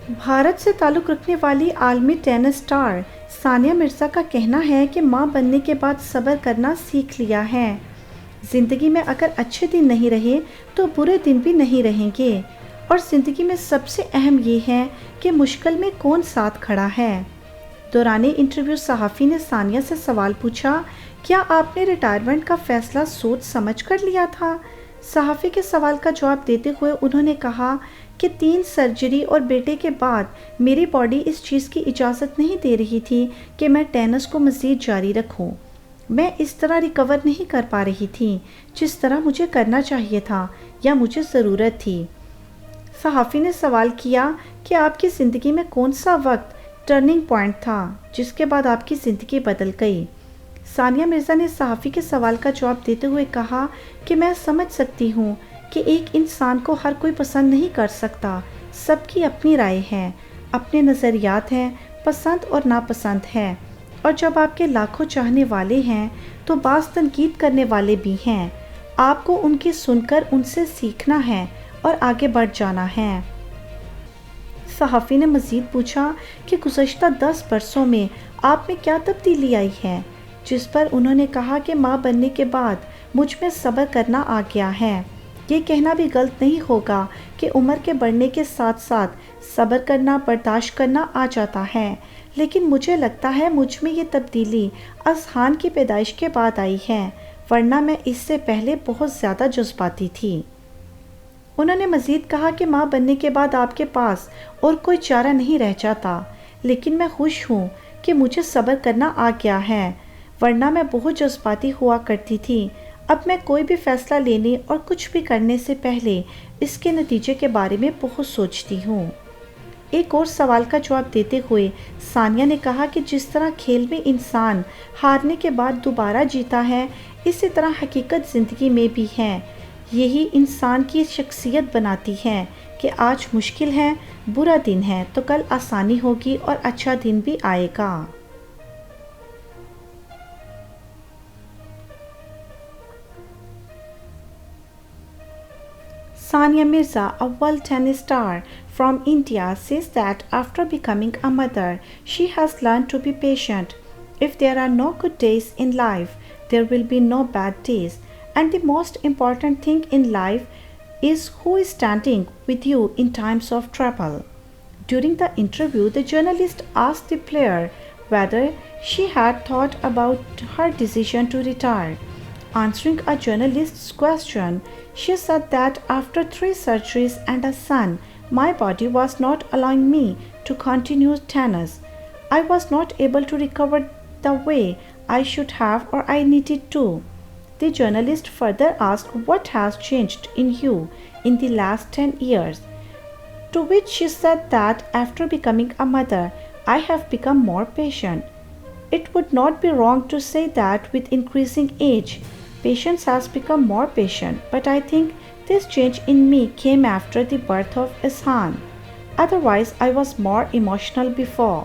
بھارت سے تعلق رکھنے والی عالمی ٹینس اسٹار ثانیہ مرزا کا کہنا ہے کہ ماں بننے کے بعد صبر کرنا سیکھ لیا ہے۔ زندگی میں اگر اچھے دن نہیں رہے تو برے دن بھی نہیں رہیں گے، اور زندگی میں سب سے اہم یہ ہے کہ مشکل میں کون ساتھ کھڑا ہے۔ دوران انٹرویو صحافی نے ثانیہ سے سوال پوچھا، کیا آپ نے ریٹائرمنٹ کا فیصلہ سوچ سمجھ کر لیا تھا؟ صحافی کے سوال کا جواب دیتے ہوئے انہوں نے کہا کہ 3 سرجری اور بیٹے کے بعد میری باڈی اس چیز کی اجازت نہیں دے رہی تھی کہ میں ٹینس کو مزید جاری رکھوں۔ میں اس طرح ریکور نہیں کر پا رہی تھی جس طرح مجھے کرنا چاہیے تھا یا مجھے ضرورت تھی۔ صحافی نے سوال کیا کہ آپ کی زندگی میں کون سا وقت ٹرننگ پوائنٹ تھا جس کے بعد آپ کی زندگی بدل گئی؟ ثانیہ مرزا نے صحافی کے سوال کا جواب دیتے ہوئے کہا کہ میں سمجھ سکتی ہوں کہ ایک انسان کو ہر کوئی پسند نہیں کر سکتا، سب کی اپنی رائے ہے، اپنے نظریات ہیں، پسند اور ناپسند ہے، اور جب آپ کے لاکھوں چاہنے والے ہیں تو بعض تنقید کرنے والے بھی ہیں۔ آپ کو ان کی سن کر ان سے سیکھنا ہے اور آگے بڑھ جانا ہے۔ صحافی نے مزید پوچھا کہ گزشتہ 10 برسوں میں آپ میں کیا تبدیلی آئی ہے، جس پر انہوں نے کہا کہ ماں بننے کے بعد مجھ میں صبر کرنا آ گیا ہے۔ یہ کہنا بھی غلط نہیں ہوگا کہ عمر کے بڑھنے کے ساتھ ساتھ صبر کرنا، برداشت کرنا آ جاتا ہے، لیکن مجھے لگتا ہے مجھ میں یہ تبدیلی اذہان کی پیدائش کے بعد آئی ہے، ورنہ میں اس سے پہلے بہت زیادہ جذباتی تھی۔ انہوں نے مزید کہا کہ ماں بننے کے بعد آپ کے پاس اور کوئی چارہ نہیں رہ جاتا، لیکن میں خوش ہوں کہ مجھے صبر کرنا آ گیا ہے، ورنہ میں بہت جذباتی ہوا کرتی تھی۔ اب میں کوئی بھی فیصلہ لینے اور کچھ بھی کرنے سے پہلے اس کے نتیجے کے بارے میں بہت سوچتی ہوں۔ ایک اور سوال کا جواب دیتے ہوئے ثانیہ نے کہا کہ جس طرح کھیل میں انسان ہارنے کے بعد دوبارہ جیتا ہے، اسی طرح حقیقت زندگی میں بھی ہے۔ یہی انسان کی شخصیت بناتی ہے کہ آج مشکل ہے، برا دن ہے تو کل آسانی ہوگی اور اچھا دن بھی آئے گا۔ Sania Mirza, a world tennis star from India, says that after becoming a mother, she has learned to be patient. If there are no good days in life, there will be no bad days. And the most important thing in life is who is standing with you in times of trouble. During the interview, the journalist asked the player whether she had thought about her decision to retire. Answering a journalist's question, she said that after 3 surgeries and a son, my body was not allowing me to continue tennis. I was not able to recover the way I should have or I needed to. The journalist further asked what has changed in you in the last 10 years. To which she said that after becoming a mother, I have become more patient. It would not be wrong to say that with increasing age, patience has become more patient, but I think this change in me came after the birth of Ishan. Otherwise, I was more emotional before.